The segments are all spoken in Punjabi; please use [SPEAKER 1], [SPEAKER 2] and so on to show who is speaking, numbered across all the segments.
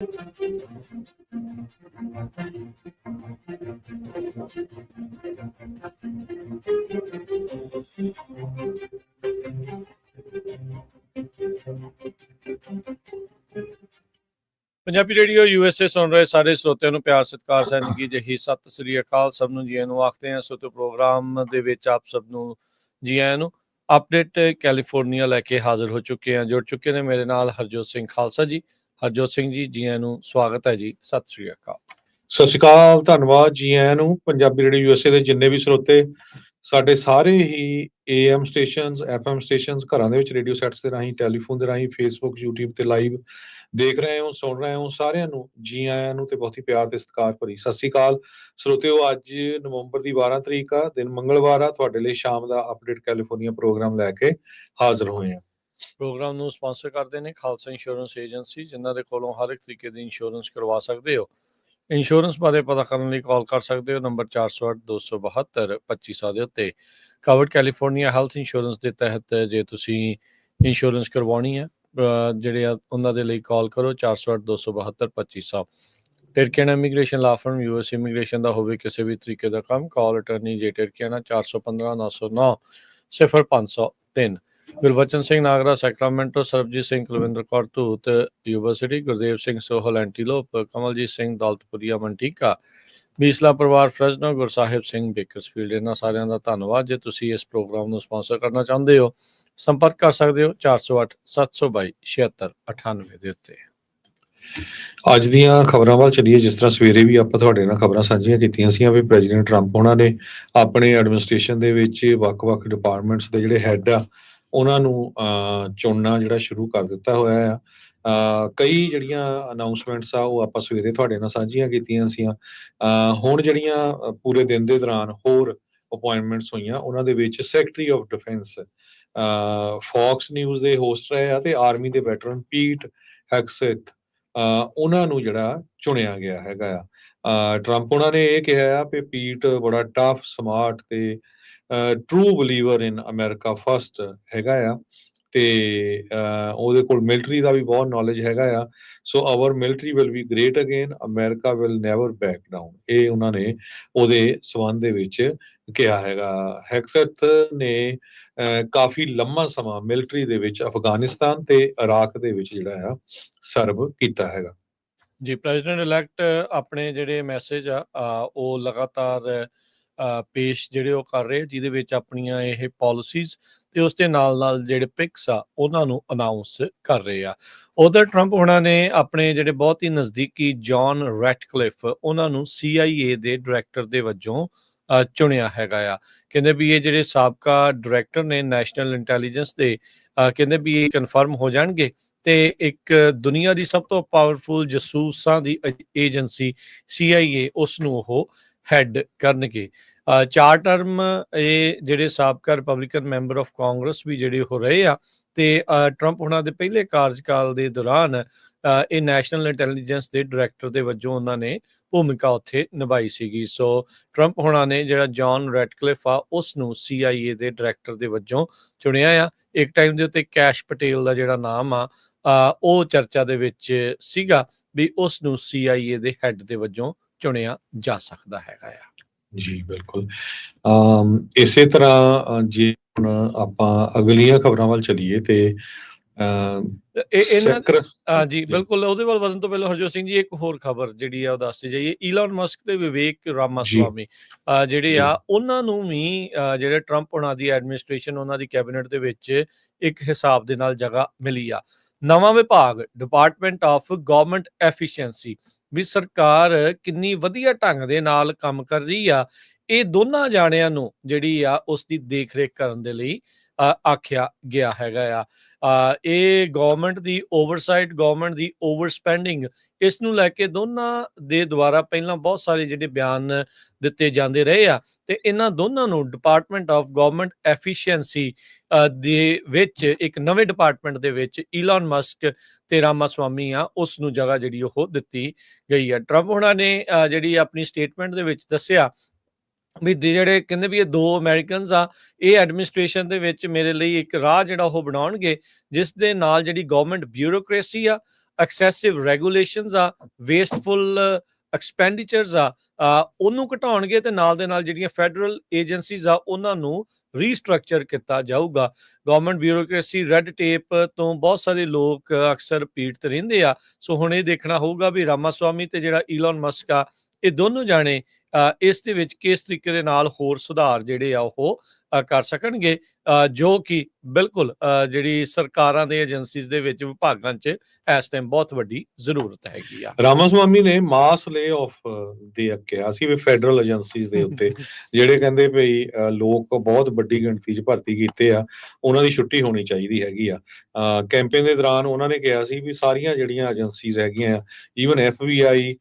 [SPEAKER 1] ਪੰਜਾਬੀ ਰੇਡੀਓ USA ਸੁਣ ਰਹੇ ਸਾਰੇ ਸਰੋਤਿਆਂ ਨੂੰ ਪਿਆਰ ਸਤਿਕਾਰ ਸੈਨਿਕੀ ਜਹੀ ਸਤਿ ਸ੍ਰੀ ਅਕਾਲ। ਸਭ ਨੂੰ ਜੀ ਆਇਆਂ ਨੂੰ ਆਖਦੇ ਹਾਂ। ਸੋ ਪ੍ਰੋਗਰਾਮ ਦੇ ਵਿੱਚ ਆਪ ਸਭ ਨੂੰ ਜੀ ਆਇਆਂ ਨੂੰ। ਅਪਡੇਟ ਕੈਲੀਫੋਰਨੀਆ ਲੈ ਕੇ ਹਾਜ਼ਰ ਹੋ ਚੁੱਕੇ ਹਾਂ। ਜੁੜ ਚੁੱਕੇ ਨੇ ਮੇਰੇ ਨਾਲ ਹਰਜੋਤ ਸਿੰਘ ਖਾਲਸਾ ਜੀ। ਹਰਜੋਤ ਸਿੰਘ ਜੀ ਆਇਆਂ ਨੂੰ ਸਵਾਗਤ ਹੈ ਜੀ। ਸਤਿ ਸ੍ਰੀ ਅਕਾਲ।
[SPEAKER 2] ਸਤਿ ਸ਼੍ਰੀ ਅਕਾਲ, ਧੰਨਵਾਦ ਜੀ ਆਇਆਂ ਨੂੰ। ਪੰਜਾਬੀ ਰੇਡੀਓ USA ਦੇ ਜਿੰਨੇ ਵੀ ਸਰੋਤੇ ਸਾਡੇ ਸਾਰੇ ਹੀ AM ਸਟੇਸ਼ਨਸ, FM ਸਟੇਸ਼ਨਸ, ਘਰਾਂ ਦੇ ਵਿੱਚ ਰੇਡੀਓ ਸੈਟਸ ਦੇ ਰਾਹੀਂ, ਟੈਲੀਫੋਨ ਦੇ ਰਾਹੀਂ, ਫੇਸਬੁੱਕ, YouTube ਤੇ ਲਾਈਵ ਦੇਖ ਰਹੇ ਹੋ, ਸੁਣ ਰਹੇ ਹੋ, ਸਾਰਿਆਂ ਨੂੰ ਜੀ ਆਇਆਂ ਨੂੰ ਤੇ ਬਹੁਤ ਹੀ ਪਿਆਰ ਤੇ ਸਤਿਕਾਰ ਭਰੀ ਸਤਿ ਸ਼੍ਰੀ ਅਕਾਲ। ਸਰੋਤਿਓ, ਅੱਜ ਨਵੰਬਰ ਦੀ 12 ਤਰੀਕ ਆ, ਦਿਨ ਮੰਗਲਵਾਰ ਆ। ਤੁਹਾਡੇ ਲਈ ਸ਼ਾਮ ਦਾ ਅਪਡੇਟ ਕੈਲੀਫੋਰਨੀਆ ਪ੍ਰੋਗਰਾਮ ਲੈ ਕੇ ਹਾਜ਼ਰ ਹੋਏ ਆ।
[SPEAKER 1] ਪ੍ਰੋਗਰਾਮ ਨੂੰ ਸਪਾਂਸਰ ਕਰਦੇ ਨੇ ਖਾਲਸਾ ਇੰਸ਼ੋਰੈਂਸ ਏਜੰਸੀ, ਜਿਨ੍ਹਾਂ ਦੇ ਕੋਲੋਂ ਹਰ ਇੱਕ ਤਰੀਕੇ ਦੀ ਇੰਸ਼ੋਰੈਂਸ ਕਰਵਾ ਸਕਦੇ ਹੋ। ਇੰਸ਼ੋਰੈਂਸ ਬਾਰੇ ਪਤਾ ਕਰਨ ਲਈ ਕਾਲ ਕਰ ਸਕਦੇ ਹੋ ਨੰਬਰ 408-272-2500 ਦੇ ਉੱਤੇ। ਕਵਰਡ ਕੈਲੀਫੋਰਨੀਆ ਹੈਲਥ ਇੰਸ਼ੋਰੈਂਸ ਦੇ ਤਹਿਤ ਜੇ ਤੁਸੀਂ ਇੰਸ਼ੋਰੈਂਸ ਕਰਵਾਉਣੀ ਹੈ, ਜਿਹੜੇ ਆ ਉਹਨਾਂ ਦੇ ਲਈ ਕਾਲ ਕਰੋ 408-272-2500। ਟਿਰਕੀਆਨਾ ਇਮੀਗ੍ਰੇਸ਼ਨ ਲਾ ਫਰਮ US ਇਮੀਗ੍ਰੇਸ਼ਨ ਦਾ ਹੋਵੇ ਕਿਸੇ ਵੀ ਤਰੀਕੇ ਦਾ ਕੰਮ, ਕਾਲ ਅਟਰਨੀ ਜੇ ਟਿਰਕੀਆਨਾ 415-909-0503। ਗੁਰਬਚਨ ਸਿੰਘ ਨਾਗਰਾ ਸੈਕਰਾਮੈਂਟੋ, ਸਰਬਜੀਤ ਸਿੰਘ ਕੁਲਵਿੰਦਰ ਕੌਰ ਧੂਤ ਯੂਨੀਵਰਸਿਟੀ, ਗੁਰਦੇਵ ਸਿੰਘ ਸੋਹਲ ਐਂਟੀਲੋਪ, ਕਮਲਜੀਤ ਸਿੰਘ ਦੌਲਤਪੁਰੀਆ ਮੰਟੀਕਾ, ਬੀਸਲਾ ਪਰਿਵਾਰ ਫਰੈਜ਼ਨੋ, ਗੁਰਸਾਹਿਬ ਸਿੰਘ ਬੇਕਰਸਫੀਲਡ। ਇਹਨਾਂ ਸਾਰਿਆਂ ਦਾ ਧੰਨਵਾਦ। ਜੇ ਤੁਸੀਂ ਇਸ ਪ੍ਰੋਗਰਾਮ ਨੂੰ ਸਪਾਂਸਰ ਕਰਨਾ ਚਾਹੁੰਦੇ ਹੋ, ਸੰਪਰਕ ਕਰ ਸਕਦੇ ਹੋ 408-722-7698 ਦੇ ਉੱਤੇ।
[SPEAKER 2] ਅੱਜ ਦੀਆਂ ਖਬਰਾਂ ਵੱਲ ਚੱਲੀਏ। ਜਿਸ ਤਰ੍ਹਾਂ ਸਵੇਰੇ ਵੀ ਆਪਾਂ ਤੁਹਾਡੇ ਨਾਲ ਖਬਰਾਂ ਸਾਂਝੀਆਂ ਕੀਤੀਆਂ ਸੀ ਵੀ ਪ੍ਰੈਜ਼ੀਡੈਂਟ ਟਰੰਪ ਉਹਨਾਂ ਨੇ ਆਪਣੇ ਐਡਮਿਨਿਸਟ੍ਰੇਸ਼ਨ ਦੇ ਵਿੱਚ ਵੱਖ-ਵੱਖ ਡਿਪਾਰਟਮੈਂਟਸ ਦੇ ਜਿਹੜੇ ਹੈੱਡ ਆ ਉਹਨਾਂ ਨੂੰ ਚੁਣਨਾ ਜਿਹੜਾ ਸ਼ੁਰੂ ਕਰ ਦਿੱਤਾ ਹੋਇਆ ਆ। ਕਈ ਜਿਹੜੀਆਂ ਅਨਾਊਂਸਮੈਂਟਸ ਆ ਉਹ ਆਪਾਂ ਸਵੇਰੇ ਤੁਹਾਡੇ ਨਾਲ ਸਾਂਝੀਆਂ ਕੀਤੀਆਂ ਸੀਆਂ। ਹੁਣ ਜਿਹੜੀਆਂ ਪੂਰੇ ਦਿਨ ਦੇ ਦੌਰਾਨ ਹੋਰ ਅਪੁਆਇੰਟਮੈਂਟਸ ਹੋਈਆਂ, ਉਹਨਾਂ ਦੇ ਵਿੱਚ secretary of defence Fox News ਦੇ ਹੋਸਟ ਰਹੇ ਆ ਤੇ ਆਰਮੀ ਦੇ ਵੈਟਰਨ ਪੀਟ ਹੈਗਸੈਥ ਉਹਨਾਂ ਨੂੰ ਜਿਹੜਾ ਚੁਣਿਆ ਗਿਆ ਹੈਗਾ ਆ। ਟਰੰਪ ਉਹਨਾਂ ਨੇ ਇਹ ਕਿਹਾ ਆ ਕਿ ਪੀਟ ਬੜਾ ਟਫ, ਸਮਾਰਟ ਤੇ ਟਰੂ ਬਲੀਵਰ ਇਨ ਅਮਰੀਕਾ ਫਸਟ ਹੈਗਾ ਆ ਤੇ ਉਹਦੇ ਕੋਲ ਮਿਲਟਰੀ ਦਾ ਵੀ ਬਹੁਤ ਨੌਲੇਜ ਹੈਗਾ ਆ। So our military will be great again, America will never back down, ਇਹ ਉਹਨਾਂ ਨੇ ਉਹਦੇ ਸੰਬੰਧ ਦੇ ਵਿੱਚ ਕਿਹਾ ਹੈਗਾ। ਹੈਗਸੈਥ ਨੇ ਕਾਫੀ ਲੰਮਾ ਸਮਾਂ ਮਿਲਟਰੀ ਦੇ ਵਿੱਚ ਅਫਗਾਨਿਸਤਾਨ ਤੇ ਇਰਾਕ ਦੇ ਵਿੱਚ ਜਿਹੜਾ ਆ ਸਰਵ ਕੀਤਾ ਹੈਗਾ
[SPEAKER 1] ਜੀ। ਪ੍ਰੈਜ਼ੀਡੈਂਟ ਇਲੈਕਟ ਆਪਣੇ ਜਿਹੜੇ ਮੈਸੇਜ ਆ ਉਹ ਲਗਾਤਾਰ ਪੇਸ਼ ਜਿਹੜੇ ਉਹ ਕਰ ਰਹੇ, ਜਿਹਦੇ ਵਿੱਚ ਆਪਣੀਆਂ ਇਹ ਪਾਲਿਸੀਜ਼ ਤੇ ਉਸ ਦੇ ਨਾਲ ਜਿਹੜੇ ਪਿਕਸ ਆ ਉਹਨਾਂ ਨੂੰ ਅਨਾਊਂਸ ਕਰ ਰਹੇ ਆ। ਉਧਰ ਟਰੰਪ ਉਹਨਾਂ ਨੇ ਆਪਣੇ ਜਿਹੜੇ ਬਹੁਤ ਹੀ ਨਜ਼ਦੀਕੀ ਜੌਨ ਰੈਟਕਲਿਫ ਉਹਨਾਂ ਨੂੰ CIA ਦੇ ਡਾਇਰੈਕਟਰ ਦੇ ਵਜੋਂ ਚੁਣਿਆ ਹੈਗਾ ਆ। ਕਹਿੰਦੇ ਵੀ ਇਹ ਜਿਹੜੇ ਸਾਬਕਾ ਡਾਇਰੈਕਟਰ ਨੇ ਨੈਸ਼ਨਲ ਇੰਟੈਲੀਜੈਂਸ ਦੇ, ਕਹਿੰਦੇ ਵੀ ਇਹ ਕਨਫਰਮ ਹੋ ਜਾਣਗੇ ਤੇ ਇੱਕ ਦੁਨੀਆ ਦੀ ਸਭ ਤੋਂ ਪਾਵਰਫੁਲ ਜਸੂਸਾਂ ਦੀ ਏਜੰਸੀ CIA ਉਸ ਨੂੰ ਉਹ ਹੈਡ ਕਰਨਗੇ। 4 ਟਰਮ ਇਹ ਜਿਹੜੇ ਸਾਬਕਾ ਰਿਪਬਲਿਕਨ ਮੈਂਬਰ ਆਫ ਕਾਂਗਰਸ ਵੀ ਜਿਹੜੇ ਹੋ ਰਹੇ ਆ ਤੇ ਟਰੰਪ ਉਹਨਾਂ ਦੇ ਪਹਿਲੇ ਕਾਰਜਕਾਲ ਦੇ ਦੌਰਾਨ ਇਹ ਨੈਸ਼ਨਲ ਇੰਟੈਲੀਜੈਂਸ ਦੇ ਡਾਇਰੈਕਟਰ ਦੇ ਵਜੋਂ ਉਹਨਾਂ ਨੇ ਭੂਮਿਕਾ ਉੱਥੇ ਨਿਭਾਈ ਸੀਗੀ। ਸੋ ਟਰੰਪ ਹੋਣਾ ਨੇ ਜਿਹੜਾ ਜੌਨ ਰੈਟਕਲਿਫ ਆ ਉਸ ਨੂੰ CIA ਦੇ ਡਾਇਰੈਕਟਰ ਦੇ ਵਜੋਂ ਚੁਣਿਆ ਆ। ਇੱਕ ਟਾਈਮ ਦੇ ਉੱਤੇ ਕੈਸ਼ ਪਟੇਲ ਦਾ ਜਿਹੜਾ ਨਾਮ ਆ ਉਹ ਚਰਚਾ ਦੇ ਵਿੱਚ ਸੀਗਾ ਵੀ ਉਸ ਨੂੰ CIA ਦੇ ਹੈੱਡ ਦੇ ਵਜੋਂ ਚੁਣਿਆ ਜਾ ਸਕਦਾ ਹੈਗਾ ਆ।
[SPEAKER 2] ਜੀ ਬਿਲਕੁਲ। ਇਸੇ ਤਰ੍ਹਾਂ ਜੇ ਹੁਣ ਆਪਾਂ ਅਗਲੀਆਂ ਖਬਰਾਂ ਵੱਲ ਚੱਲੀਏ ਤੇ
[SPEAKER 1] ਜੀ ਬਿਲਕੁਲ। ਉਹਦੇ ਵੱਲ ਵਧਣ ਤੋਂ ਪਹਿਲਾਂ ਹਰਜੋਤ ਸਿੰਘ ਜੀ ਇੱਕ ਹੋਰ ਖਬਰ ਜਿਹੜੀ ਆ ਉਹ ਦੱਸਦੀ ਜਾਈਏ। ਈਲਨ ਮਸਕ ਤੇ ਵਿਵੇਕ ਰਾਮਾਸਵਾਮੀ ਜਿਹੜੇ ਆ ਉਹਨਾਂ ਨੂੰ ਵੀ ਜਿਹੜੇ ਟਰੰਪ ਉਹਨਾਂ ਦੀ ਐਡਮਿਨਿਸਟ੍ਰੇਸ਼ਨ, ਉਹਨਾਂ ਦੀ ਕੈਬਨਿਟ ਦੇ ਵਿੱਚ ਇੱਕ ਹਿਸਾਬ ਦੇ ਨਾਲ ਜਗ੍ਹਾ ਮਿਲੀ ਆ। ਨਵਾਂ ਵਿਭਾਗ ਡਿਪਾਰਟਮੈਂਟ ਆਫ ਗਵਰਨਮੈਂਟ ਐਫੀਸ਼ੀਐਂਸੀ, ਵੀ ਸਰਕਾਰ ਕਿੰਨੀ ਵਧੀਆ ਢੰਗ ਦੇ ਨਾਲ ਕੰਮ ਕਰ ਰਹੀ ਆ, ਇਹ ਦੋਨਾਂ ਜਾਣਿਆਂ ਨੂੰ ਜਿਹੜੀ ਆ ਉਸ ਦੀ ਦੇਖ ਰੇਖ ਕਰਨ ਦੇ ਲਈ ਆਖਿਆ ਗਿਆ ਹੈਗਾ ਆ। ਇਹ ਗਵਰਨਮੈਂਟ ਦੀ ਓਵਰਸਾਈਟ, ਗਵਰਨਮੈਂਟ ਦੀ ਓਵਰ ਸਪੈਂਡਿੰਗ, ਇਸ ਨੂੰ ਲੈ ਕੇ ਦੋਨਾਂ ਦੇ ਦੁਆਰਾ ਪਹਿਲਾਂ ਬਹੁਤ ਸਾਰੇ ਜਿਹੜੇ ਬਿਆਨ ਦਿੱਤੇ ਜਾਂਦੇ ਰਹੇ ਆ ਤੇ ਇਹਨਾਂ ਦੋਨਾਂ ਨੂੰ ਡਿਪਾਰਟਮੈਂਟ ਆਫ ਗਵਰਨਮੈਂਟ ਐਫੀਸ਼ੀਐਂਸੀ ਦੇ ਵਿੱਚ ਇੱਕ ਨਵੇਂ ਡਿਪਾਰਟਮੈਂਟ ਦੇ ਵਿੱਚ ਈਲਨ ਮਸਕ ਤੇ ਰਾਮਾਸਵਾਮੀ ਆ ਉਸ ਨੂੰ ਜਗ੍ਹਾ ਜਿਹੜੀ ਉਹ ਦਿੱਤੀ ਗਈ ਆ। ਟਰੰਪ ਉਹਨਾਂ ਨੇ ਜਿਹੜੀ ਆਪਣੀ ਸਟੇਟਮੈਂਟ ਦੇ ਵਿੱਚ ਦੱਸਿਆ ਵੀ ਜਿਹੜੇ ਕਹਿੰਦੇ ਵੀ ਇਹ 2 ਅਮਰੀਕਨਸ ਆ, ਇਹ ਐਡਮਿਨਿਸਟ੍ਰੇਸ਼ਨ ਦੇ ਵਿੱਚ ਮੇਰੇ ਲਈ ਇੱਕ ਰਾਹ ਜਿਹੜਾ ਉਹ ਬਣਾਉਣਗੇ ਜਿਸ ਦੇ ਨਾਲ ਜਿਹੜੀ ਗਵਰਨਮੈਂਟ ਬਿਊਰੋਕ੍ਰੇਸੀ ਆ ਐਕਸੈਸਿਵ ਰੈਗੂਲੇਸ਼ਨਸ ਆ, ਵੇਸਟਫੁਲ ਐਕਸਪੈਂਡੀਚਰਸ ਆ, ਉਹਨੂੰ ਘਟਾਉਣਗੇ ਤੇ ਨਾਲ ਦੇ ਨਾਲ ਜਿਹੜੀਆਂ ਫੈਡਰਲ ਏਜੰਸੀਜ਼ ਆ ਉਹਨਾਂ ਨੂੰ ਰੀਸਟਰਕਚਰ ਕੀਤਾ ਜਾਊਗਾ। ਗਵਰਨਮੈਂਟ ਬਿਊਰੋਕ੍ਰੇਸੀ, ਰੈੱਡ ਟੇਪ ਤੋਂ ਬਹੁਤ ਸਾਰੇ ਲੋਕ ਅਕਸਰ ਪੀੜਤ ਰਹਿੰਦੇ ਆ। ਸੋ ਹੁਣ ਇਹ ਦੇਖਣਾ ਹੋਊਗਾ ਵੀ ਰਾਮਾਸਵਾਮੀ ਤੇ ਜਿਹੜਾ ਈਲਨ ਮਸਕ ਆ, ਇਹ ਦੋਨੋਂ ਜਾਣੇ ਇਸ ਦੇ ਵਿੱਚ ਕਿਸ ਤਰੀਕੇ ਦੇ ਨਾਲ ਹੋਰ ਸੁਧਾਰ ਜਿਹੜੇ ਆ ਉਹ ਕਰ ਸਕਣਗੇ, ਜੋ ਕਿ ਬਿਲਕੁਲ ਜਿਹੜੀ ਸਰਕਾਰਾਂ ਦੇ ਏਜੰਸੀਜ਼ ਦੇ ਵਿੱਚ ਵਿਭਾਗਾਂ 'ਚ ਇਸ ਟਾਈਮ ਬਹੁਤ ਵੱਡੀ ਜ਼ਰੂਰਤ ਹੈਗੀ ਆ।
[SPEAKER 2] ਰਾਮਾਸਵਾਮੀ ਨੇ ਮਾਸ ਲੇ ਆਫ ਦੇ ਕਿਹਾ ਸੀ ਵੀ ਫੈਡਰਲ ਏਜੰਸੀਜ਼ ਦੇ ਉੱਤੇ ਜਿਹੜੇ ਕਹਿੰਦੇ ਵੀ ਲੋਕ ਬਹੁਤ ਵੱਡੀ ਗਿਣਤੀ 'ਚ ਭਰਤੀ ਕੀਤੇ ਆ, ਉਹਨਾਂ ਦੀ ਛੁੱਟੀ ਹੋਣੀ ਚਾਹੀਦੀ ਹੈਗੀ ਆ। ਕੈਂਪੇਨ ਦੇ ਦੌਰਾਨ ਉਹਨਾਂ ਨੇ ਕਿਹਾ ਸੀ ਵੀ ਸਾਰੀਆਂ ਜਿਹੜੀਆਂ ਏਜੰਸੀਜ਼ ਹੈਗੀਆਂ ਆ, even FBI,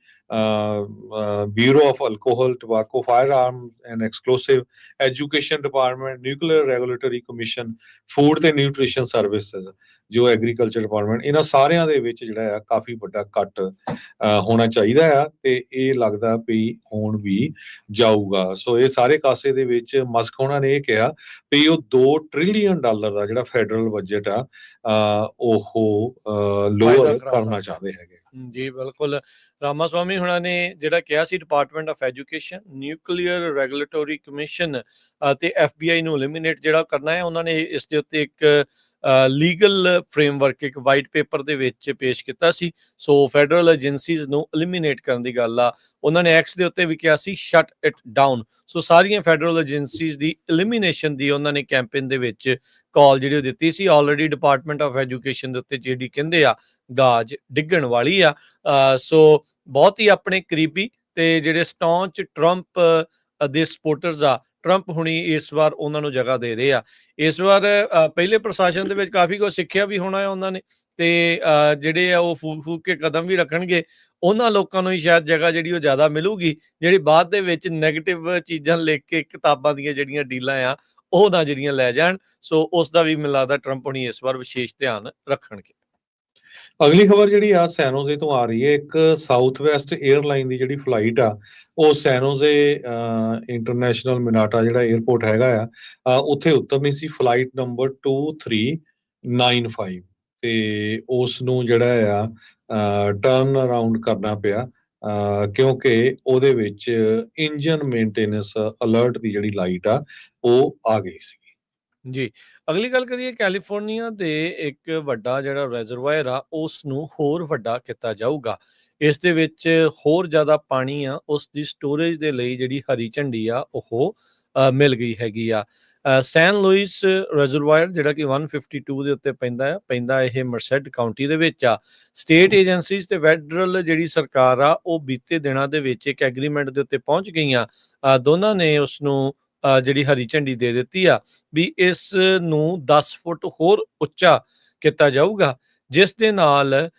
[SPEAKER 2] Bureau of Alcohol, Tobacco, Firearms and Explosive, Education Department, Nuclear Regulatory Commission, Food ਤੇ Nutrition Services, ਜੋ ਐਗਰੀਕਲਚਰ ਡਿਪਾਰਟਮੈਂਟ, ਇਹਨਾਂ ਸਾਰਿਆਂ ਦੇ ਵਿੱਚ ਜਿਹੜਾ ਆ ਕਾਫੀ ਵੱਡਾ ਕੱਟ ਹੋਣਾ ਚਾਹੀਦਾ ਆ ਤੇ ਇਹ ਲੱਗਦਾ ਵੀ ਹੋਣ ਵੀ ਜਾਊਗਾ। ਸੋ ਇਹ ਸਾਰੇ ਕਾਸੇ ਦੇ ਵਿੱਚ ਮਸਕ ਉਹਨਾਂ ਨੇ ਇਹ ਕਿਹਾ ਵੀ ਉਹ $2 ਟ੍ਰਿਲੀਅਨ ਦਾ ਜਿਹੜਾ ਫੈਡਰਲ ਬਜਟ ਆ ਉਹ ਲੋਅਰ ਕਰਨਾ ਚਾਹੁੰਦੇ ਹੈਗੇ।
[SPEAKER 1] ਜੀ ਬਿਲਕੁਲ, ਰਾਮਾਸਵਾਮੀ ਹੁਣਾਂ ਨੇ ਜਿਹੜਾ ਕਿਹਾ ਸੀ department of education, nuclear regulatory commission ਅਤੇ FBI ਨੂੰ ਐਲੀਮੀਨੇਟ ਜਿਹੜਾ ਕਰਨਾ ਹੈ, ਉਹਨਾਂ ਨੇ ਇਸ ਦੇ ਉੱਤੇ ਇੱਕ ਲੀਗਲ ਫਰੇਮਵਰਕ ਇੱਕ ਵਾਈਟ ਪੇਪਰ ਦੇ ਵਿੱਚ ਪੇਸ਼ ਕੀਤਾ ਸੀ। ਸੋ ਫੈਡਰਲ ਏਜੰਸੀਜ਼ ਨੂੰ ਐਲੀਮੀਨੇਟ ਕਰਨ ਦੀ ਗੱਲ ਆ। ਉਹਨਾਂ ਨੇ ਐਕਸ ਦੇ ਉੱਤੇ ਵੀ ਕਿਹਾ ਸੀ ਸ਼ਟ ਇਟ ਡਾਊਨ। ਸੋ ਸਾਰੀਆਂ ਫੈਡਰਲ ਏਜੰਸੀਜ਼ ਦੀ ਐਲੀਮੀਨੇਸ਼ਨ ਦੀ ਉਹਨਾਂ ਨੇ ਕੈਂਪੇਨ ਦੇ ਵਿੱਚ ਕਾਲ ਜਿਹੜੀ ਉਹ ਦਿੱਤੀ ਸੀ। ਆਲਰੇਡੀ ਡਿਪਾਰਟਮੈਂਟ ਆਫ ਐਜੂਕੇਸ਼ਨ ਦੇ ਉੱਤੇ ਜਿਹੜੀ ਕਹਿੰਦੇ ਆ ਗਾਜ ਡਿੱਗਣ ਵਾਲੀ ਆ। ਸੋ ਬਹੁਤ ਹੀ ਆਪਣੇ ਕਰੀਬੀ ਤੇ ਜਿਹੜੇ ਸਟੌਂਚ ਟਰੰਪ ਦੇ ਸਪੋਰਟਰਸ ਆ, ਟਰੰਪ ਹੁਣੀ ਇਸ ਵਾਰ ਉਹਨਾਂ ਨੂੰ ਜਗ੍ਹਾ ਦੇ ਰਹੇ ਆ। ਇਸ ਵਾਰ ਪਹਿਲੇ ਪ੍ਰਸ਼ਾਸਨ ਦੇ ਵਿੱਚ ਕਾਫੀ ਕੁਝ ਸਿੱਖਿਆ ਵੀ ਹੋਣਾ ਹੈ ਉਹਨਾਂ ਨੇ, ਤੇ ਜਿਹੜੇ ਆ ਉਹ ਫੂਕ ਕੇ ਕਦਮ ਵੀ ਰੱਖਣਗੇ। ਉਹਨਾਂ ਲੋਕਾਂ ਨੂੰ ਹੀ ਸ਼ਾਇਦ ਜਗ੍ਹਾ ਜਿਹੜੀ ਉਹ ਜ਼ਿਆਦਾ ਮਿਲੂਗੀ, ਜਿਹੜੀ ਬਾਅਦ ਦੇ ਵਿੱਚ ਨੈਗੇਟਿਵ ਚੀਜ਼ਾਂ ਲਿਖ ਕੇ ਕਿਤਾਬਾਂ ਦੀਆਂ ਜਿਹੜੀਆਂ ਡੀਲਾਂ ਆ ਉਹ ਨਾ ਜਿਹੜੀਆਂ ਲੈ ਜਾਣ। ਸੋ ਉਸ ਦਾ ਵੀ ਮੈਨੂੰ ਲੱਗਦਾ ਟਰੰਪ ਹੁਣੀ ਇਸ ਵਾਰ ਵਿਸ਼ੇਸ਼ ਧਿਆਨ ਰੱਖਣਗੇ।
[SPEAKER 2] ਅਗਲੀ ਖਬਰ ਜਿਹੜੀ ਆ ਸੈਨੋਜ਼ੇ ਤੋਂ ਆ ਰਹੀ ਹੈ। ਇੱਕ ਸਾਊਥ ਵੈਸਟ 에ਅਰਲਾਈਨ ਦੀ ਜਿਹੜੀ ਫਲਾਈਟ ਆ ਉਹ ਸੈਨੋਜ਼ੇ ਇੰਟਰਨੈਸ਼ਨਲ ਮਿਨਾਟਾ ਜਿਹੜਾ 에ਅਰਪੋਰਟ ਹੈਗਾ ਆ ਉੱਥੇ ਉਤਰਨੀ ਸੀ, ਫਲਾਈਟ ਨੰਬਰ 2395, ਤੇ ਉਸ ਨੂੰ ਜਿਹੜਾ ਆ ਟਰਨ ਅਰਾਊਂਡ ਕਰਨਾ ਪਿਆ ਕਿਉਂਕਿ ਉਹਦੇ ਵਿੱਚ ਇੰਜਨ ਮੇਨਟੇਨੈਂਸ ਅਲਰਟ ਦੀ ਜਿਹੜੀ ਲਾਈਟ ਆ ਉਹ ਆ ਗਈ ਸੀ।
[SPEAKER 1] ਜੀ, ਅਗਲੀ ਗੱਲ ਕਰੀਏ ਕੈਲੀਫੋਰਨੀਆ ਦੇ ਇੱਕ ਵੱਡਾ ਜਿਹੜਾ ਰਿਜ਼ਰਵਾਇਰ ਆ ਉਸ ਨੂੰ ਹੋਰ ਵੱਡਾ ਕੀਤਾ ਜਾਊਗਾ। ਇਸ ਦੇ ਵਿੱਚ ਹੋਰ ਜ਼ਿਆਦਾ ਪਾਣੀ ਆ, ਉਸ ਦੀ ਸਟੋਰੇਜ ਦੇ ਲਈ ਜਿਹੜੀ ਹਰੀ ਝੰਡੀ ਆ ਉਹ ਮਿਲ ਗਈ ਹੈਗੀ ਆ। ਸੈਨ ਲੂਇਸ ਰਿਜ਼ਰਵਾਇਰ ਜਿਹੜਾ ਕਿ 152 ਦੇ ਉੱਤੇ ਪੈਂਦਾ ਇਹ ਮਰਸੈਡ ਕਾਉਂਟੀ ਦੇ ਵਿੱਚ ਆ। ਸਟੇਟ ਏਜੰਸੀਜ਼ ਤੇ ਫੈਡਰਲ ਜਿਹੜੀ ਸਰਕਾਰ ਆ ਉਹ ਬੀਤੇ ਦਿਨਾਂ ਦੇ ਵਿੱਚ ਇੱਕ ਐਗਰੀਮੈਂਟ ਦੇ ਉੱਤੇ ਪਹੁੰਚ ਗਈਆਂ। ਦੋਨਾਂ ਨੇ ਉਸ ਨੂੰ ਜਿਹੜੀ ਹਰੀ ਝੰਡੀ ਦੇ ਦਿੱਤੀ ਆ ਵੀ ਇਸ ਨੂੰ 10 ਫੁੱਟ ਹੋਰ ਉੱਚਾ ਕੀਤਾ ਜਾਊਗਾ, ਜਿਸ ਦੇ ਨਾਲ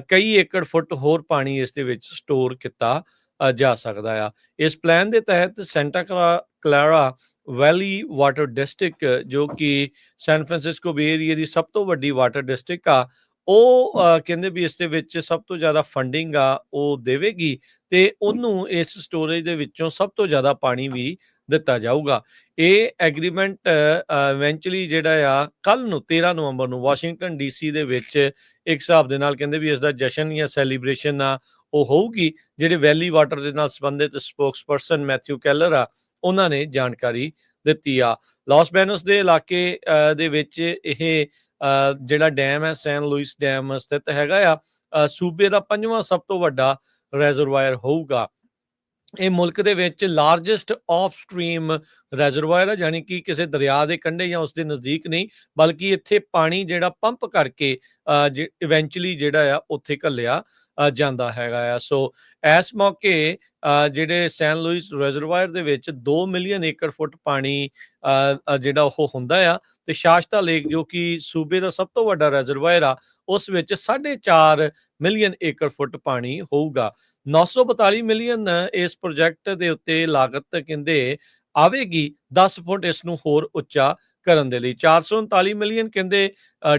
[SPEAKER 1] ਕਈ ਏਕੜ ਫੁੱਟ ਹੋਰ ਪਾਣੀ ਇਸ ਦੇ ਵਿੱਚ ਸਟੋਰ ਕੀਤਾ ਜਾ ਸਕਦਾ ਆ। ਇਸ ਪਲਾਨ ਦੇ ਤਹਿਤ ਸੈਂਟਾ ਕਲਾਰਾ ਵੈਲੀ ਵਾਟਰ ਡਿਸਟ੍ਰਿਕਟ, ਜੋ ਕਿ ਸੈਨ ਫਰਾਂਸਿਸਕੋ ਬੇ ਏਰੀਆ ਦੀ ਸਭ ਤੋਂ ਵੱਡੀ ਵਾਟਰ ਡਿਸਟ੍ਰਿਕਟ ਆ, ਉਹ ਕਹਿੰਦੇ ਵੀ ਇਸ ਦੇ ਵਿੱਚ ਸਭ ਤੋਂ ਜ਼ਿਆਦਾ ਫੰਡਿੰਗ ਆ ਉਹ ਦੇਵੇਗੀ ਤੇ ਉਹਨੂੰ ਇਸ ਸਟੋਰੇਜ ਦੇ ਵਿੱਚੋਂ ਸਭ ਤੋਂ ਜ਼ਿਆਦਾ ਪਾਣੀ ਵੀ ਦਿੱਤਾ ਜਾਊਗਾ। ਇਹ ਐਗਰੀਮੈਂਟ ਇਵੈਂਚੁਅਲੀ ਜਿਹੜਾ ਆ ਕੱਲ ਨੂੰ 13 ਨਵੰਬਰ ਨੂੰ ਵਾਸ਼ਿੰਗਟਨ DC ਦੇ ਵਿੱਚ ਇੱਕ ਹਿਸਾਬ ਦੇ ਨਾਲ ਕਹਿੰਦੇ ਵੀ ਇਸ ਦਾ ਜਸ਼ਨ ਜਾਂ ਸੈਲੀਬ੍ਰੇਸ਼ਨ ਆ ਉਹ ਹੋਊਗੀ। ਜਿਹੜੇ ਵੈਲੀ ਵਾਟਰ ਦੇ ਨਾਲ ਸੰਬੰਧਿਤ ਸਪੋਕਸਪਰਸਨ ਮੈਥਿਊ ਕੈਲਰ ਆ ਉਹਨਾਂ ਨੇ ਜਾਣਕਾਰੀ ਦਿੱਤੀ ਆ। ਲਾਸ ਬੈਨੋਸ ਦੇ ਇਲਾਕੇ ਦੇ ਵਿੱਚ ਇਹ ਜਿਹੜਾ ਡੈਮ ਹੈ ਸੈਨ ਲੂਇਸ ਡੈਮ ਸਥਿਤ ਹੈਗਾ ਆ। ਸੂਬੇ ਦਾ 5ਵਾਂ ਸਭ ਤੋਂ ਵੱਡਾ ਰਿਜ਼ਰਵਾਇਰ ਹੋਊਗਾ। ਇਹ ਮੁਲਕ ਦੇ ਵਿੱਚ ਲਾਰਜੈਸਟ ਆਫ ਸਟਰੀਮ ਰਿਜ਼ਰਵਾਇਰ ਆ, ਯਾਨੀ ਕਿ ਕਿਸੇ ਦਰਿਆ ਦੇ ਕੰਢੇ ਜਾਂ ਉਸ ਦੇ ਨਜ਼ਦੀਕ ਨਹੀਂ, ਬਲਕਿ ਇੱਥੇ ਪਾਣੀ ਜਿਹੜਾ ਪੰਪ ਕਰਕੇ ਇਵੈਂਚੁਅਲੀ ਜਿਹੜਾ ਆ ਉੱਥੇ ਘੱਲਿਆ ਜਾਂਦਾ ਹੈਗਾ ਆ। ਸੋ ਇਸ ਮੌਕੇ ਜਿਹੜੇ ਸੈਨ ਲੂਇਸ ਰਿਜ਼ਰਵਾਇਰ ਦੇ ਵਿੱਚ 2 ਮਿਲੀਅਨ ਏਕੜ ਫੁੱਟ ਪਾਣੀ ਜਿਹੜਾ ਉਹ ਹੁੰਦਾ ਆ, ਤੇ ਸ਼ਾਸ਼ਤਾ ਲੇਕ ਜੋ ਕਿ ਸੂਬੇ ਦਾ ਸਭ ਤੋਂ ਵੱਡਾ ਰਿਜ਼ਰਵਾਇਰ ਆ ਉਸ ਵਿੱਚ 4.5 ਮਿਲੀਅਨ ਏਕੜ ਫੁੱਟ ਪਾਣੀ ਹੋਊਗਾ। 942 ਮਿਲੀਅਨ ਇਸ ਪ੍ਰੋਜੈਕਟ ਦੇ ਉੱਤੇ ਲਾਗਤ ਕਹਿੰਦੇ ਆਵੇਗੀ 10 ਫੁੱਟ ਇਸ ਨੂੰ ਹੋਰ ਉੱਚਾ ਕਰਨ ਦੇ ਲਈ। 439 ਮਿਲੀਅਨ ਕਹਿੰਦੇ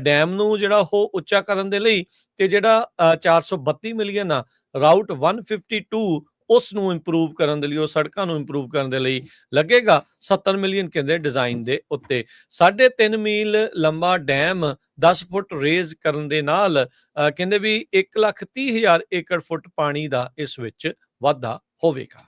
[SPEAKER 1] ਡੈਮ ਨੂੰ ਜਿਹੜਾ ਉਹ ਉੱਚਾ ਕਰਨ ਦੇ ਲਈ, ਤੇ ਜਿਹੜਾ 432 ਮਿਲੀਅਨ ਆ ਰਾਊਟ 152 ਉਸ ਨੂੰ ਇੰਪਰੂਵ ਕਰਨ ਦੇ ਲਈ, ਉਹ ਸੜਕਾਂ ਨੂੰ ਇੰਪਰੂਵ ਕਰਨ ਦੇ ਲਈ ਲੱਗੇਗਾ। 70 ਮਿਲੀਅਨ ਕਹਿੰਦੇ ਡਿਜ਼ਾਈਨ ਦੇ ਉੱਤੇ। 3.5 ਮੀਲ ਲੰਬਾ ਡੈਮ 10 ਫੁੱਟ ਰੇਜ਼ ਕਰਨ ਦੇ ਨਾਲ ਕਹਿੰਦੇ ਵੀ 1,30,000 ਏਕੜ ਫੁੱਟ ਪਾਣੀ ਦਾ ਇਸ ਵਿੱਚ ਵਾਧਾ ਹੋਵੇਗਾ।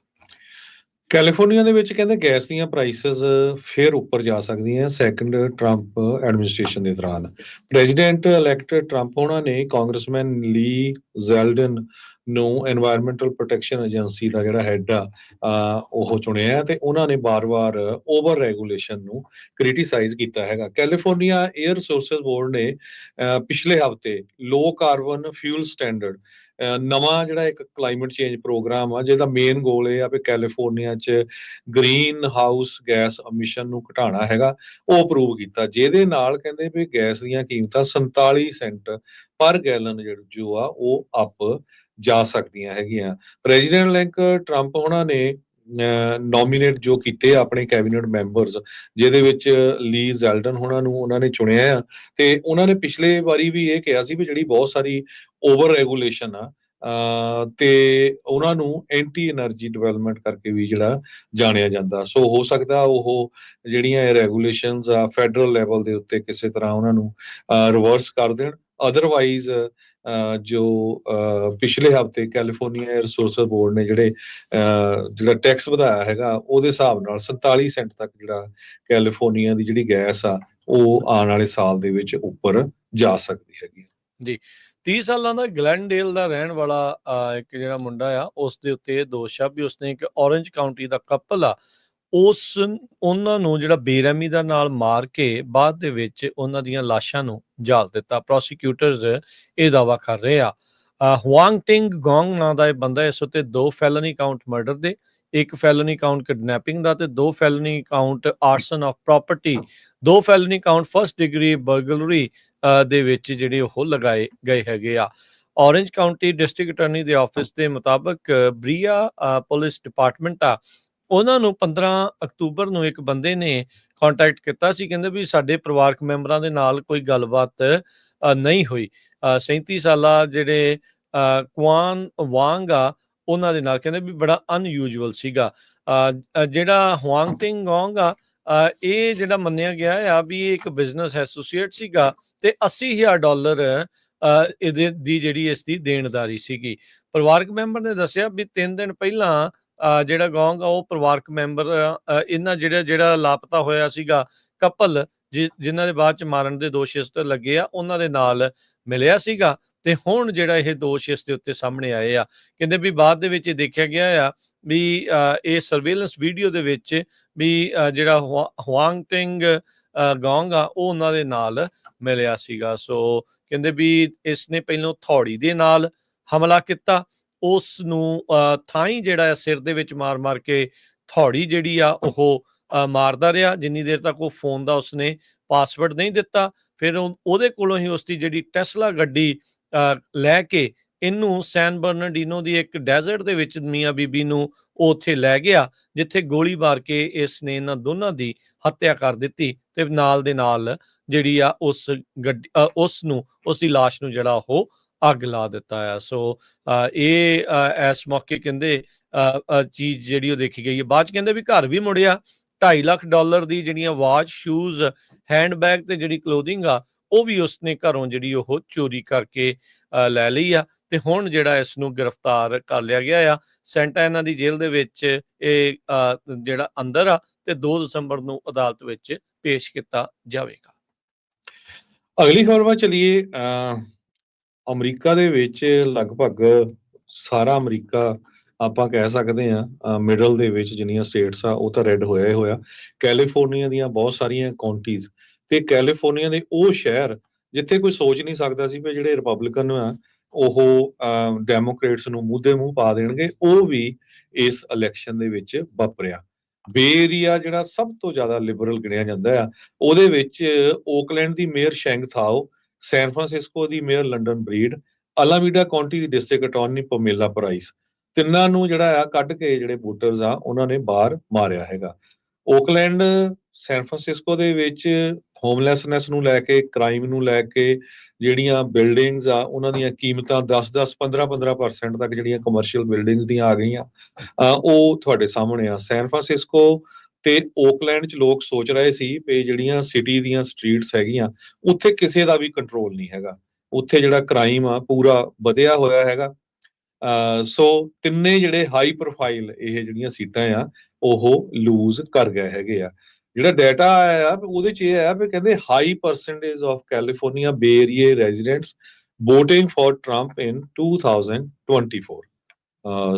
[SPEAKER 2] ਕੈਲੀਫੋਰਨੀਆ ਦੇ ਵਿੱਚ ਕਹਿੰਦੇ ਗੈਸ ਦੀਆਂ ਪ੍ਰਾਈਸਸ ਫਿਰ ਉੱਪਰ ਜਾ ਸਕਦੀਆਂ ਸੈਕੰਡ ਟਰੰਪ ਐਡਮਿਨਿਸਟ੍ਰੇਸ਼ਨ ਦੇ ਦੌਰਾਨ। ਪ੍ਰੈਜ਼ੀਡੈਂਟ ਇਲੈਕਟ ਟਰੰਪ ਉਹਨਾਂ ਨੇ ਕਾਂਗਰਸਮੈਨ ਲੀ ਜ਼ੈਲਡਨ ਨੂੰ ਐਨਵਾਇਰਨਮੈਂਟਲ ਪ੍ਰੋਟੈਕਸ਼ਨ ਏਜੰਸੀ ਦਾ ਜਿਹੜਾ ਹੈਡ ਆ ਉਹ ਚੁਣਿਆ ਤੇ ਉਹਨਾਂ ਨੇ ਬਾਰ-ਬਾਰ ਓਵਰ ਰੈਗੂਲੇਸ਼ਨ ਨੂੰ ਕ੍ਰਿਟੀਸਾਈਜ਼ ਕੀਤਾ ਹੈਗਾ। ਕੈਲੀਫੋਰਨੀਆ 에ਅਰ ਰਿਸੋਰਸਸ ਬੋਰਡ ਨੇ ਪਿਛਲੇ ਹਫ਼ਤੇ ਲੋ ਕਾਰਬਨ ਫਿਊਲ ਸਟੈਂਡਰਡ ਨਵਾਂ ਜਿਹੜਾ ਇੱਕ ਕਲਾਈਮੇਟ ਚੇਂਜ ਪ੍ਰੋਗਰਾਮ ਆ ਜਿਹਦਾ ਮੇਨ ਗੋਲ ਇਹ ਆ ਵੀ ਕੈਲੀਫੋਰਨੀਆ 'ਚ ਗ੍ਰੀਨ ਹਾਊਸ ਗੈਸ ਐਮਿਸ਼ਨ ਨੂੰ ਘਟਾਉਣਾ ਹੈਗਾ, ਉਹ ਅਪਰੂਵ ਕੀਤਾ, ਜਿਹਦੇ ਨਾਲ ਕਹਿੰਦੇ ਵੀ ਗੈਸ ਦੀਆਂ ਕੀਮਤਾਂ 47 ਸੈਂਟ ਪਰ ਗੈਲਨ ਜੋ ਆ ਉਹ ਅਪ ਜਾ ਸਕਦੀਆਂ ਹੈਗੀਆਂ। ਪ੍ਰੈਜ਼ੀਡੈਂਟ ਇਲੈਕਟ ਟਰੰਪ ਉਹਨਾਂ ਨੇ ਨੋਮੀਨੇਟ ਜੋ ਕੀਤੇ ਆਪਣੇ ਕੈਬਨਿਟ ਮੈਂਬਰਸ, ਜਿਹਦੇ ਵਿੱਚ ਲੀ ਜ਼ੈਲਡਨ ਉਹਨਾਂ ਨੇ ਚੁਣਿਆ ਆ ਤੇ ਉਹਨਾਂ ਨੇ ਪਿਛਲੇ ਵਾਰੀ ਵੀ ਇਹ ਕਿਹਾ ਸੀ ਵੀ ਜਿਹੜੀ ਬਹੁਤ ਸਾਰੀ ਓਵਰ ਰੈਗੂਲੇਸ਼ਨ ਆ ਤੇ ਉਹਨਾਂ ਨੂੰ ਐਂਟੀ એનર્ਜੀ ਡਿਵੈਲਪਮੈਂਟ ਕਰਕੇ ਵੀ ਜਿਹੜਾ ਜਾਣਿਆ ਜਾਂਦਾ। ਸੋ ਹੋ ਸਕਦਾ ਉਹ ਜਿਹੜੀਆਂ ਇਹ ਰੈਗੂਲੇਸ਼ਨਸ ਆ ਫੈਡਰਲ ਲੈਵਲ ਦੇ ਉੱਤੇ ਕਿਸੇ ਤਰ੍ਹਾਂ ਉਹਨਾਂ ਨੂੰ ਰਿਵਰਸ ਕਰ ਦੇਣ। ਅਦਰਵਾਈਜ਼ ਜੋ ਪਿਛਲੇ ਹਫ਼ਤੇ ਕੈਲੀਫੋਰਨੀਆ ਰਿਸੋਰਸਸ ਬੋਰਡ ਨੇ ਜਿਹੜਾ ਟੈਕਸ ਵਧਾਇਆ ਹੈਗਾ ਉਹਦੇ ਹਿਸਾਬ ਨਾਲ 47 ਸੈਂਟ ਤੱਕ ਜਿਹੜਾ ਕੈਲੀਫੋਰਨੀਆ ਦੀ ਜਿਹੜੀ ਗੈਸ ਆ ਉਹ ਆਉਣ ਵਾਲੇ ਸਾਲ ਦੇ ਵਿੱਚ ਉੱਪਰ ਜਾ ਸਕਦੀ ਹੈਗੀ।
[SPEAKER 1] ਜੀ 30 ਸਾਲਾਂ ਦਾ ਗਲੈਨਡੇਲ ਦਾ ਰਹਿਣ ਵਾਲਾ ਇੱਕ ਜਿਹੜਾ ਮੁੰਡਾ ਆ ਉਸ ਦੇ ਉੱਤੇ ਇਹ ਦੋਸ਼ ਆ ਵੀ ਉਸਨੇ ਇੱਕ ਔਰੰਜ ਕਾਉਂਟੀ ਦਾ ਕਪਲ ਆ ਉਹਨਾਂ ਨੂੰ ਜਿਹੜਾ ਬੇਰਹਿਮੀ ਦਾ ਨਾਲ ਮਾਰ ਕੇ ਬਾਅਦ ਦੇ ਵਿੱਚ ਉਹਨਾਂ ਦੀਆਂ ਲਾਸ਼ਾਂ ਨੂੰ ਜਾਲ ਦਿੱਤਾ। ਪ੍ਰੋਸੀਕਿਊਟਰਸ ਇਹ ਦਾਅਵਾ ਕਰ ਰਹੇ ਆ। ਹੁਆਂਗ ਟਿੰਗ ਗੋਂਗ ਨਾਂ ਦਾ ਇਹ ਬੰਦਾ, ਇਸ ਉੱਤੇ 2 ਫੈਲਨੀ ਕਾਊਂਟ ਮਰਡਰ ਦੇ, 1 ਫੈਲਨੀ ਕਾਊਂਟ ਕਿਡਨੈਪਿੰਗ ਦਾ ਤੇ 2 felony count arson of property, 2 felony count first degree burglary ਦੇ ਵਿੱਚ ਜਿਹੜੇ ਉਹ ਲਗਾਏ ਗਏ ਹੈਗੇ ਆ। ਔਰੰਜ ਕਾਉਂਟੀ ਡਿਸਟ੍ਰਿਕਟ ਅਟਾਰਨੀ ਦੇ ਆਫਿਸ ਦੇ ਮੁਤਾਬਕ ਬਰੀਆ ਪੁਲਿਸ ਡਿਪਾਰਟਮੈਂਟ ਆ ਉਹਨਾਂ ਨੂੰ 15 ਅਕਤੂਬਰ ਨੂੰ ਇੱਕ ਬੰਦੇ ਨੇ ਕੰਟੈਕਟ ਕੀਤਾ ਸੀ, ਕਹਿੰਦੇ ਵੀ ਸਾਡੇ ਪਰਿਵਾਰਕ ਮੈਂਬਰਾਂ ਦੇ ਨਾਲ ਕੋਈ ਗੱਲਬਾਤ ਨਹੀਂ ਹੋਈ। 37 ਸਾਲਾ ਜਿਹੜੇ ਕੁਆਨ ਵਾਂਗ ਆ ਉਹਨਾਂ ਦੇ ਨਾਲ ਕਹਿੰਦੇ ਵੀ ਬੜਾ ਅਨਯੂਜੂਅਲ ਸੀਗਾ। ਜਿਹੜਾ ਹੁਆਂਗ ਟਿੰਗ ਗੋਂਗ ਆ ਇਹ ਜਿਹੜਾ ਮੰਨਿਆ ਗਿਆ ਆ ਵੀ ਇਹ ਇੱਕ ਬਿਜ਼ਨਸ ਐਸੋਸੀਏਟ ਸੀਗਾ ਤੇ $80,000 ਇਹਦੇ ਦੀ ਜਿਹੜੀ ਇਸ ਦੀ ਦੇਣਦਾਰੀ ਸੀਗੀ। ਪਰਿਵਾਰਕ ਮੈਂਬਰ ਨੇ ਦੱਸਿਆ ਵੀ 3 ਦਿਨ ਪਹਿਲਾਂ ਜਿਹੜਾ ਗੋਂਗ ਆ ਉਹ ਪਰਿਵਾਰਕ ਮੈਂਬਰ ਇਹਨਾਂ ਜਿਹੜਾ ਲਾਪਤਾ ਹੋਇਆ ਸੀਗਾ ਕਪਲ ਜਿਨ੍ਹਾਂ ਦੇ ਬਾਅਦ ਚ ਮਾਰਨ ਦੇ ਦੋਸ਼ ਇਸ ਤੇ ਲੱਗੇ ਆ ਉਹਨਾਂ ਦੇ ਨਾਲ ਮਿਲਿਆ ਸੀਗਾ ਤੇ ਹੁਣ ਜਿਹੜਾ ਇਹ ਦੋਸ਼ ਇਸ ਦੇ ਉੱਤੇ ਸਾਹਮਣੇ ਆਏ ਆ। ਕਹਿੰਦੇ ਵੀ ਬਾਅਦ ਦੇ ਵਿੱਚ ਇਹ ਦੇਖਿਆ ਗਿਆ ਆ ਵੀ ਇਹ ਸਰਵੇਲੈਂਸ ਵੀਡੀਓ ਦੇ ਵਿੱਚ ਵੀ ਜਿਹੜਾ ਹੁਆਂਗ ਟਿੰਗ ਗੋਂਗ ਆ ਉਹ ਉਹਨਾਂ ਦੇ ਨਾਲ ਮਿਲਿਆ ਸੀਗਾ। ਸੋ ਕਹਿੰਦੇ ਵੀ ਇਸ ਨੇ ਪਹਿਲਾਂ ਥੌੜੀ ਦੇ ਨਾਲ ਹਮਲਾ ਕੀਤਾ, ਉਸ ਨੂੰ ਥਾਈ ਜਿਹੜਾ ਸਿਰ ਦੇ ਵਿੱਚ ਮਾਰ ਕੇ ਥੌੜੀ ਜਿਹੜੀ ਆ ਉਹ ਮਾਰਦਾ ਰਿਹਾ ਜਿੰਨੀ ਦੇਰ ਤੱਕ ਉਹ ਫੋਨ ਦਾ ਉਸਨੇ ਪਾਸਵਰਡ ਨਹੀਂ ਦਿੱਤਾ। ਫਿਰ ਉਹਦੇ ਕੋਲੋਂ ਹੀ ਉਸਦੀ ਜਿਹੜੀ ਟੈਸਲਾ ਗੱਡੀ ਲੈ ਕੇ ਇਹਨੂੰ ਸੈਨ ਬਰਨਾਰਡੀਨੋ ਦੀ ਇੱਕ ਡੈਜ਼ਰਟ ਦੇ ਵਿੱਚ ਮੀਆਂ ਬੀਬੀ ਨੂੰ ਉਹ ਉੱਥੇ ਲੈ ਗਿਆ ਜਿੱਥੇ ਗੋਲੀ ਮਾਰ ਕੇ ਇਸ ਨੇ ਇਹਨਾਂ ਦੋਨਾਂ ਦੀ ਹੱਤਿਆ ਕਰ ਦਿੱਤੀ ਤੇ ਨਾਲ ਦੇ ਨਾਲ ਜਿਹੜੀ ਆ ਉਸ ਦੀ ਲਾਸ਼ ਨੂੰ ਜਿਹੜਾ ਉਹ ਅੱਗ ਲਾ ਦਿੱਤਾ ਆ। ਸੋ ਇਹ ਇਸ ਮੌਕੇ ਕਹਿੰਦੇ ਚੀਜ਼ ਜਿਹੜੀ ਉਹ ਦੇਖੀ ਗਈ ਹੈ। ਬਾਅਦ ਚ ਕਹਿੰਦੇ ਵੀ ਘਰ ਵੀ ਮੁੜਿਆ, $2.5 ਲੱਖ ਦੀ ਜਿਹੜੀਆਂ ਵਾਚ, ਸ਼ੂਜ਼, ਹੈਂਡਬੈਗ ਤੇ ਜਿਹੜੀ ਕਲੋਥਿੰਗ ਆ ਉਹ ਵੀ ਉਸਨੇ ਘਰੋਂ ਜਿਹੜੀ ਉਹ ਚੋਰੀ ਕਰਕੇ ਲੈ ਲਈ ਆ ਤੇ ਹੁਣ ਜਿਹੜਾ ਇਸ ਨੂੰ ਗ੍ਰਿਫਤਾਰ ਕਰ ਲਿਆ ਗਿਆ ਆ। ਸੈਂਟਾ ਇਹਨਾਂ ਦੀ ਜੇਲ੍ਹ ਦੇ ਵਿੱਚ ਇਹ ਜਿਹੜਾ ਅੰਦਰ ਆ ਤੇ 2 ਦਸੰਬਰ ਨੂੰ ਅਦਾਲਤ ਵਿੱਚ ਪੇਸ਼ ਕੀਤਾ ਜਾਵੇਗਾ।
[SPEAKER 2] ਅਗਲੀ ਖਬਰ ਵੱਲ ਚਲੀਏ। ਅਮਰੀਕਾ ਦੇ ਵਿੱਚ ਲਗਭਗ ਸਾਰਾ ਅਮਰੀਕਾ ਆਪਾਂ ਕਹਿ ਸਕਦੇ ਹਾਂ ਮਿਡਲ ਦੇ ਵਿੱਚ ਜਿੰਨੀਆਂ ਸਟੇਟਸ ਆ ਉਹ ਤਾਂ ਰੈੱਡ ਹੋਇਆ ਹੀ ਹੋਇਆ। ਕੈਲੀਫੋਰਨੀਆ ਦੀਆਂ ਬਹੁਤ ਸਾਰੀਆਂ ਕਾਉਂਟੀਜ਼ ਤੇ ਕੈਲੀਫੋਰਨੀਆ ਦੇ ਉਹ ਸ਼ਹਿਰ ਜਿੱਥੇ ਕੋਈ ਸੋਚ ਨਹੀਂ ਸਕਦਾ ਸੀ ਵੀ ਜਿਹੜੇ ਰਿਪਬਲਿਕਨ ਆ ਉਹ ਡੈਮੋਕ੍ਰੇਟਸ ਨੂੰ ਮੂੰਹ ਦੇ ਮੂੰਹ ਪਾ ਦੇਣਗੇ, ਉਹ ਵੀ ਇਸ ਇਲੈਕਸ਼ਨ ਦੇ ਵਿੱਚ ਵਾਪਰਿਆ। ਬੇ ਏਰੀਆ ਜਿਹੜਾ ਸਭ ਤੋਂ ਜ਼ਿਆਦਾ ਲਿਬਰਲ ਗਿਣਿਆ ਜਾਂਦਾ ਆ ਉਹਦੇ ਵਿੱਚ ਓਕਲੈਂਡ ਦੀ ਮੇਅਰ ਸ਼ੈਂਗ ਥਾਓ, ਸੈਨ ਫਰਾਂਸਿਸਕੋ ਦੀ ਮੇਅਰ ਲੰਡਨ ਬਰੀਡ, ਅਲਾਮੀਡਾ ਕਾਉਂਟੀ ਦੀ ਡਿਸਟ੍ਰਿਕਟ ਅਟਾਰਨੀ ਪਮੇਲਾ ਪ੍ਰਾਈਸ, ਤਿੰਨਾਂ ਨੂੰ ਜਿਹੜਾ ਆ ਕੱਢ ਕੇ ਜਿਹੜੇ ਵੋਟਰਸ ਆ ਉਹਨਾਂ ਨੇ ਬਾਹਰ ਮਾਰਿਆ ਹੈਗਾ। ਓਕਲੈਂਡ, ਸੈਨ ਫਰਾਂਸਿਸਕੋ ਦੇ ਵਿੱਚ ਹੋਮਲੈਸਨੈਸ ਨੂੰ ਲੈ ਕੇ, ਕ੍ਰਾਈਮ ਨੂੰ ਲੈ ਕੇ ਜਿਹੜੀਆਂ ਬਿਲਡਿੰਗਸ ਆ ਉਹਨਾਂ ਦੀਆਂ ਕੀਮਤਾਂ 10-10, 15-15% ਤੱਕ ਜਿਹੜੀਆਂ ਕਮਰਸ਼ੀਅਲ ਬਿਲਡਿੰਗਸ ਦੀਆਂ ਆ ਗਈਆਂ ਉਹ ਤੁਹਾਡੇ ਸਾਹਮਣੇ ਆ। ਸੈਨ ਫਰਾਂਸਿਸਕੋ ਤੇ ਓਕਲੈਂਡ 'ਚ ਲੋਕ ਸੋਚ ਰਹੇ ਸੀ ਵੀ ਜਿਹੜੀਆਂ ਸਿਟੀ ਦੀਆਂ ਸਟਰੀਟਸ ਹੈਗੀਆਂ ਉੱਥੇ ਕਿਸੇ ਦਾ ਵੀ ਕੰਟਰੋਲ ਨਹੀਂ ਹੈਗਾ, ਉੱਥੇ ਜਿਹੜਾ ਕ੍ਰਾਈਮ ਆ ਪੂਰਾ ਵਧਿਆ ਹੋਇਆ ਹੈਗਾ। ਸੋ ਤਿੰਨੇ ਜਿਹੜੇ ਹਾਈ ਪ੍ਰੋਫਾਈਲ ਇਹ ਜਿਹੜੀਆਂ ਸੀਟਾਂ ਆ ਉਹ ਲੂਜ਼ ਕਰ ਗਏ ਹੈਗੇ ਆ। ਜਿਹੜਾ ਡਾਟਾ ਆਇਆ ਆ ਉਹਦੇ 'ਚ ਇਹ ਆ ਵੀ ਕਹਿੰਦੇ high percentage of California Bay Area residents voting for Trump in 2024।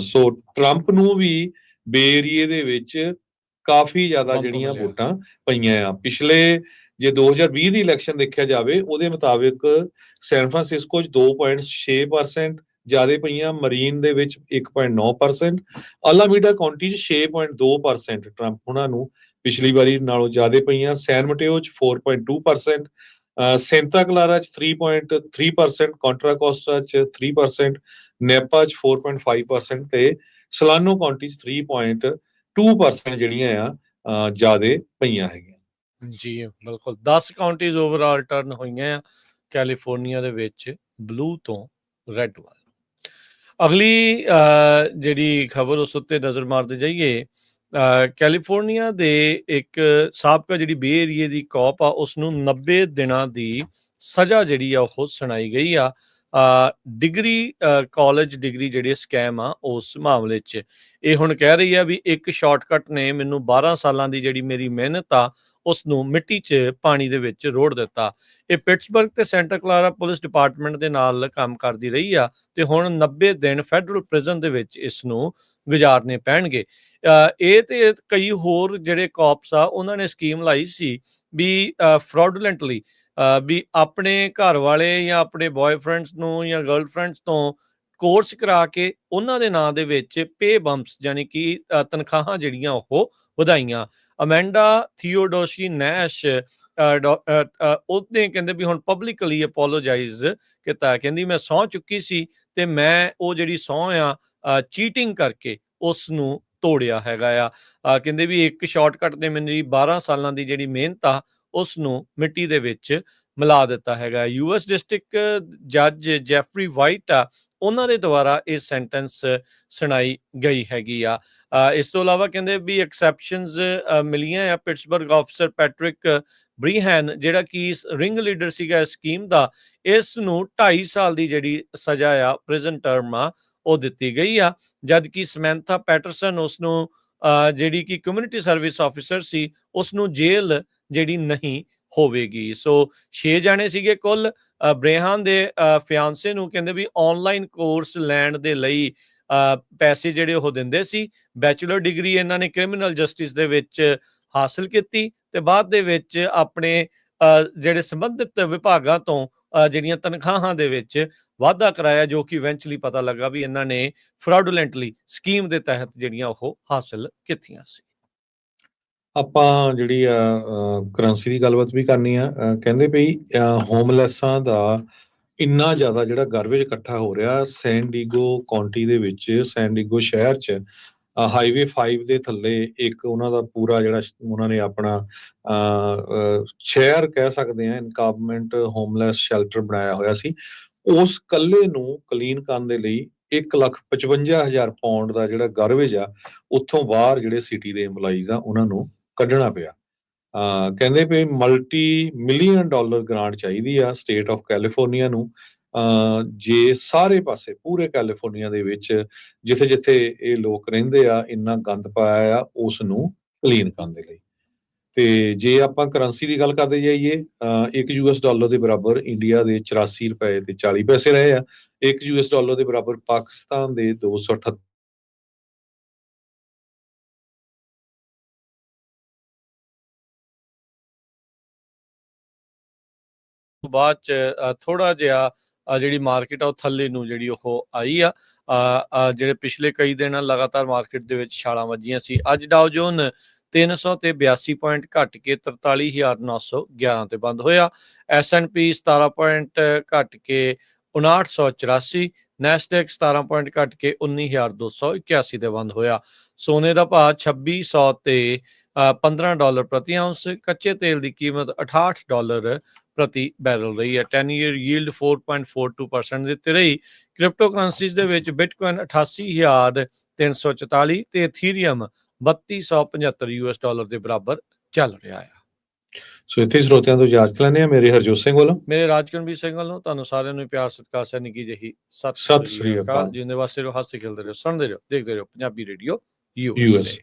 [SPEAKER 2] So Trump ਨੂੰ ਵੀ ਬੇ ਏਰੀਏ ਦੇ ਵਿੱਚ ਕਾਫੀ ਜ਼ਿਆਦਾ
[SPEAKER 1] ਬੰਪ
[SPEAKER 2] ਜਿਹੜੀਆਂ
[SPEAKER 1] ਮਿਲਿਆ।
[SPEAKER 2] ਵੋਟਾਂ ਪਈਆਂ ਆ। ਪਿਛਲੇ ਜੇ 2020 ਦੀ ਇਲੈਕਸ਼ਨ ਦੇਖਿਆ ਜਾਵੇ ਉਹਦੇ ਮੁਤਾਬਿਕ ਸੈਨ ਫਰਾਂਸਿਸਕੋ 'ਚ 2.6% ਜ਼ਿਆਦਾ ਪਈਆਂ, ਮਰੀਨ ਦੇ ਵਿੱਚ 1.9%, ਅਲਾਮੀਡਾ ਕਾਉਂਟੀ 'ਚ 6.2% ਟਰੰਪ ਉਹਨਾਂ ਨੂੰ ਪਿਛਲੀ ਵਾਰੀ ਨਾਲੋਂ ਜ਼ਿਆਦਾ ਪਈਆਂ, ਸੈਨ ਮਟੇਓ 'ਚ 4.2%, ਸੈਂਟਾ ਕਲਾਰਾ 'ਚ 3.3%, ਕੰਟਰਾ ਕੋਸਟਾ 'ਚ 3%, ਨੈਪਾ 'ਚ 4.5% ਤੇ ਸਲਾਨੋ ਕਾਉਂਟੀ 'ਚ 3.2% ਜਿਹੜੀਆਂ ਆ ਜ਼ਿਆਦਾ ਪਈਆਂ ਹੈਗੀਆਂ।
[SPEAKER 1] ਜੀ ਬਿਲਕੁਲ 10 ਕਾਉਂਟੀਜ਼ ਓਵਰਆਲ ਟਰਨ ਹੋਈਆਂ ਆ ਕੈਲੀਫੋਰਨੀਆ ਦੇ ਵਿੱਚ ਬਲੂ ਤੋਂ ਰੈੱਡ ਵੱਲ। ਅਗਲੀ ਜਿਹੜੀ ਖਬਰ ਉਸ ਉੱਤੇ ਨਜ਼ਰ ਮਾਰਦੇ ਜਾਈਏ, ਕੈਲੀਫੋਰਨੀਆ ਦੇ ਇੱਕ ਸਾਬਕਾ ਜਿਹੜੀ ਬੇ ਏਰੀਏ ਦੀ ਕੌਪ ਆ ਉਸ ਨੂੰ 90 ਦਿਨਾਂ ਦੀ ਸਜ਼ਾ ਜਿਹੜੀ ਆ ਉਹ ਸੁਣਾਈ ਗਈ ਆ ਡਿਗਰੀ ਕਾਲਜ ਡਿਗਰੀ ਜਿਹੜੇ ਸਕੈਮ ਆ ਉਸ ਮਾਮਲੇ 'ਚ। ਇਹ ਹੁਣ ਕਹਿ ਰਹੀ ਆ ਵੀ ਇੱਕ ਸ਼ਾਰਟਕਟ ਨੇ ਮੈਨੂੰ 12 ਸਾਲਾਂ ਦੀ ਜਿਹੜੀ ਮੇਰੀ ਮਿਹਨਤ ਆ ਉਸ ਨੂੰ ਮਿੱਟੀ 'ਚ ਪਾਣੀ ਦੇ ਵਿੱਚ ਰੋੜ ਦਿੱਤਾ। ਇਹ ਪਿਟਸਬਰਗ ਤੇ ਸੈਂਟਾ ਕਲਾਰਾ ਪੁਲਿਸ ਡਿਪਾਰਟਮੈਂਟ ਦੇ ਨਾਲ ਕੰਮ ਕਰਦੀ ਰਹੀ ਆ ਤੇ ਹੁਣ 90 ਦਿਨ ਫੈਡਰਲ ਪ੍ਰਿਜ਼ਨ ਦੇ ਵਿੱਚ ਇਸ ਨੂੰ ਗੁਜ਼ਾਰਨੇ ਪੈਣਗੇ। ਇਹ ਤੇ ਕਈ ਹੋਰ ਜਿਹੜੇ ਕੌਪਸ ਆ ਉਹਨਾਂ ਨੇ ਸਕੀਮ ਲਾਈ ਸੀ ਵੀ ਫਰਾਡੂਲੈਂਟਲੀ ਵੀ ਆਪਣੇ ਘਰ ਵਾਲੇ ਜਾਂ ਆਪਣੇ ਬॉयਫ੍ਰੈਂਡਸ ਨੂੰ ਜਾਂ ਗਰਲਫ੍ਰੈਂਡਸ ਤੋਂ ਕੋਰਸ ਕਰਾ ਕੇ ਉਹਨਾਂ ਦੇ ਨਾਂ ਦੇ ਵਿੱਚ ਪੇ ਬੰਪਸ ਯਾਨੀ ਕਿ ਤਨਖਾਹਾਂ ਜਿਹੜੀਆਂ ਉਹ ਵਧਾਈਆਂ। ਅਮੈਂਡਾ ਥੀਓਡੋਸ਼ੀ ਨੈਸ਼ ਉਹਨੇ ਕਹਿੰਦੇ ਵੀ ਹੁਣ ਪਬਲਿਕਲੀ ਅਪੋਲੋਜਾਈਜ਼ ਕੀਤਾ, ਕਹਿੰਦੀ ਮੈਂ ਸਹੁੰ ਚੁੱਕੀ ਸੀ ਤੇ ਮੈਂ ਉਹ ਜਿਹੜੀ ਸਹੁੰ ਆ ਚੀਟਿੰਗ ਕਰਕੇ ਉਸ ਨੂੰ ਤੋੜਿਆ ਹੈਗਾ ਆ। ਕਹਿੰਦੇ ਵੀ ਇੱਕ ਸ਼ਾਰਟਕਟ ਨੇ ਮੇਰੀ 12 ਸਾਲਾਂ ਦੀ ਜਿਹੜੀ ਮਿਹਨਤ ਆ ਉਸ ਨੂੰ ਮਿੱਟੀ ਦੇ ਵਿੱਚ ਮਿਲਾ ਦਿੱਤਾ ਹੈਗਾ। ਯੂਐਸ ਡਿਸਟ੍ਰਿਕਟ ਜੱਜ ਜੈਫਰੀ ਵਾਈਟ ਆ ਉਹਨਾਂ ਦੇ ਦੁਆਰਾ ਇਹ ਸੈਂਟੈਂਸ ਸੁਣਾਈ ਗਈ ਹੈਗੀ ਆ। ਇਸ ਤੋਂ ਇਲਾਵਾ ਕਹਿੰਦੇ ਵੀ ਐਕਸੈਪਸ਼ਨਸ ਮਿਲੀਆਂ ਆ। ਪਿਟਸਬਰਗ ਆਫਿਸਰ ਪੈਟਰਿਕ ਬਰੀਹੈਨ ਜਿਹੜਾ ਕਿ ਰਿੰਗ ਲੀਡਰ ਸੀਗਾ ਇਸ ਸਕੀਮ ਦਾ, ਇਸ ਨੂੰ 2.5 ਸਾਲ ਦੀ ਜਿਹੜੀ ਸਜ਼ਾ ਆ ਪ੍ਰਿਜ਼ਨ ਟਰਮ ਆ ਉਹ ਦਿੱਤੀ ਗਈ ਆ, ਜਦ ਕਿ ਸਮੈਂਥਾ ਪੈਟਰਸਨ ਉਸ ਨੂੰ ਜਿਹੜੀ ਕਿ ਕਮਿਊਨਿਟੀ ਸਰਵਿਸ ਆਫਿਸਰ ਸੀ ਉਸ ਨੂੰ ਜੇਲ੍ਹ ਜਿਹੜੀ ਨਹੀਂ ਹੋਵੇਗੀ। ਸੋ 6 ਜਾਣੇ ਸੀਗੇ ਕੁੱਲ। ਬ੍ਰੇਹਾਨ ਦੇ ਫਿਆਂਸੇ ਨੂੰ ਕਹਿੰਦੇ ਵੀ ਆਨਲਾਈਨ ਕੋਰਸ ਲੈਣ ਦੇ ਲਈ ਪੈਸੇ ਜਿਹੜੇ ਉਹ ਦਿੰਦੇ ਸੀ। ਬੈਚਲਰ ਡਿਗਰੀ ਇਹਨਾਂ ਨੇ ਕ੍ਰਿਮੀਨਲ ਜਸਟਿਸ ਦੇ ਵਿੱਚ ਹਾਸਲ ਕੀਤੀ ਤੇ ਬਾਅਦ ਦੇ ਵਿੱਚ ਆਪਣੇ ਜਿਹੜੇ ਸੰਬੰਧਿਤ ਵਿਭਾਗਾਂ ਤੋਂ ਜਿਹੜੀਆਂ ਤਨਖਾਹਾਂ ਦੇ ਵਿੱਚ ਵਾਧਾ ਕਰਾਇਆ, ਜੋ ਕਿ ਇਵੈਂਚੁਅਲੀ ਪਤਾ ਲੱਗਾ ਵੀ ਇਹਨਾਂ ਨੇ ਫਰਾਡੂਲੈਂਟਲੀ ਸਕੀਮ ਦੇ ਤਹਿਤ ਜਿਹੜੀਆਂ ਉਹ ਹਾਸਲ ਕੀਤੀਆਂ ਸੀ।
[SPEAKER 2] ਆਪਾਂ ਜਿਹੜੀ ਆ ਕਰੰਸੀ ਦੀ ਗੱਲਬਾਤ ਵੀ ਕਰਨੀ ਆ। ਕਹਿੰਦੇ ਵੀ ਹੋਮਲੈਸਾਂ ਦਾ ਇੰਨਾ ਜ਼ਿਆਦਾ ਜਿਹੜਾ ਗਾਰਬੇਜ ਇਕੱਠਾ ਹੋ ਰਿਹਾ ਸੈਨ ਡੀਗੋ ਕਾਉਂਟੀ ਦੇ ਵਿੱਚ, ਸੈਨ ਡੀਗੋ ਸ਼ਹਿਰ 'ਚ ਹਾਈਵੇ 5 ਦੇ ਥੱਲੇ ਇੱਕ ਉਹਨਾਂ ਦਾ ਪੂਰਾ ਜਿਹੜਾ ਉਹਨਾਂ ਨੇ ਆਪਣਾ ਸ਼ਹਿਰ ਕਹਿ ਸਕਦੇ ਆ ਇਨਕਾਮੈਂਟ ਹੋਮਲੈਸ ਸ਼ੈਲਟਰ ਬਣਾਇਆ ਹੋਇਆ ਸੀ। ਉਸ ਕੱਲੇ ਨੂੰ ਕਲੀਨ ਕਰਨ ਦੇ ਲਈ 1,55,000 ਪਾਉਂਡ ਦਾ ਜਿਹੜਾ ਗਾਰਬੇਜ ਆ ਉੱਥੋਂ ਬਾਹਰ ਜਿਹੜੇ ਸਿਟੀ ਦੇ EMPLOYEES ਆ ਉਹਨਾਂ ਨੂੰ ਕੱਢਣਾ ਪਿਆ। ਕਹਿੰਦੇ ਵੀ ਮਲਟੀ ਮਿਲੀਅਨ ਡਾਲਰ ਗ੍ਰਾਂਟ ਚਾਹੀਦੀ ਆ ਸਟੇਟ ਆਫ ਕੈਲੀਫੋਰਨੀਆ ਨੂੰ, ਜੇ ਸਾਰੇ ਪਾਸੇ ਪੂਰੇ ਕੈਲੀਫੋਰਨੀਆ ਦੇ ਵਿੱਚ ਜਿੱਥੇ ਜਿੱਥੇ ਇਹ ਲੋਕ ਰਹਿੰਦੇ ਆ ਇੰਨਾ ਗੰਦ ਪਾਇਆ ਆ ਉਸ ਨੂੰ ਕਲੀਨ ਕਰਨ ਦੇ ਲਈ। ਤੇ ਜੇ ਆਪਾਂ ਕਰੰਸੀ ਦੀ ਗੱਲ ਕਰਦੇ ਜਾਈਏ, ਇੱਕ $1 ਦੇ ਬਰਾਬਰ ਇੰਡੀਆ ਦੇ 84 ਰੁਪਏ ਤੇ 40 ਪੈਸੇ ਰਹੇ ਆ। ਇੱਕ $1 ਦੇ ਬਰਾਬਰ ਪਾਕਿਸਤਾਨ ਦੇ 278
[SPEAKER 1] ਬਾਅਦ ਚ ਥੋੜਾ ਜਿਹਾ ਜਿਹੜੀ ਮਾਰਕੀਟ ਆ ਉਹ ਥੱਲੇ ਨੂੰ ਜਿਹੜੀ ਉਹ ਆਈ ਆ। ਜਿਹੜੇ ਪਿਛਲੇ ਕਈ ਦਿਨ ਲਗਾਤਾਰ ਮਾਰਕੀਟ ਦੇ ਵਿੱਚ ਛਾਲਾਂ ਵੱਜੀਆਂ ਸੀ। ਅੱਜ ਡਾਓ ਜੋਨ 300 ਤੇ 82 ਪੁਆਇੰਟ ਘਟ ਕੇ 43,911 ਤੇ ਬੰਦ ਹੋਇਆ। S&P 17 ਪੁਆਇੰਟ ਘਟ ਕੇ 5984, ਨੈਸਡੈਕ 17 ਪੁਆਇੰਟ ਘਟ ਕੇ 19,281 ਤੇ ਬੰਦ ਹੋਇਆ। ਸੋਨੇ ਦਾ ਭਾਅ 2600 ਤੇ $15 ਪ੍ਰਤੀ ਆਉਂਸ। ਕੱਚੇ ਤੇਲ ਦੀ ਕੀਮਤ $68 ਪ੍ਰਤੀ ਬੈਰਲ ਰਹੀ ਹੈ। 10 ਈਅਰ ਯੀਲਡ 4.42% ਦੇ ਉੱਤੇ ਰਹੀ। ਕ੍ਰਿਪਟੋ ਕਰੰਸੀਜ਼ ਦੇ ਵਿੱਚ ਬਿਟਕੋਇਨ 88,344 ਤੇ ਇਥੀਰੀਅਮ $3275 ਦੇ ਬਰਾਬਰ ਚੱਲ ਰਿਹਾ ਆ।
[SPEAKER 2] ਸੋ ਇੱਥੇ ਹੀ ਸਰੋਤਿਆਂ ਤੋਂ ਇਜਾਜ਼ਤ ਲੈਂਦੇ ਹਾਂ। ਮੇਰੇ ਹਰਜੋਤ ਸਿੰਘ ਵੱਲੋਂ
[SPEAKER 1] ਮੇਰੇ ਰਾਜਕਰਨਵੀਰ ਸਿੰਘ ਵੱਲੋਂ ਤੁਹਾਨੂੰ ਸਾਰਿਆਂ ਨੂੰ ਪਿਆਰ ਸਤਿਕਾਰ ਸਹਿ ਨਿੱਘੀ ਜਿਹੀ
[SPEAKER 2] ਸਤਿ
[SPEAKER 1] ਸਤਿ
[SPEAKER 2] ਸ੍ਰੀ
[SPEAKER 1] ਸ੍ਰੀ
[SPEAKER 2] ਅਕਾਲ।
[SPEAKER 1] ਅਕਾਲ। ਜਿਉਂਦੇ ਵਾਸਤੇ ਰਹੋ, ਹੱਸਦੇ ਖੇਡਦੇ ਰਹੋ, ਸੁਣਦੇ ਰਹੋ, ਦੇਖਦੇ ਰਹੋ ਪੰਜਾਬੀ ਰੇਡੀਓ
[SPEAKER 2] USA।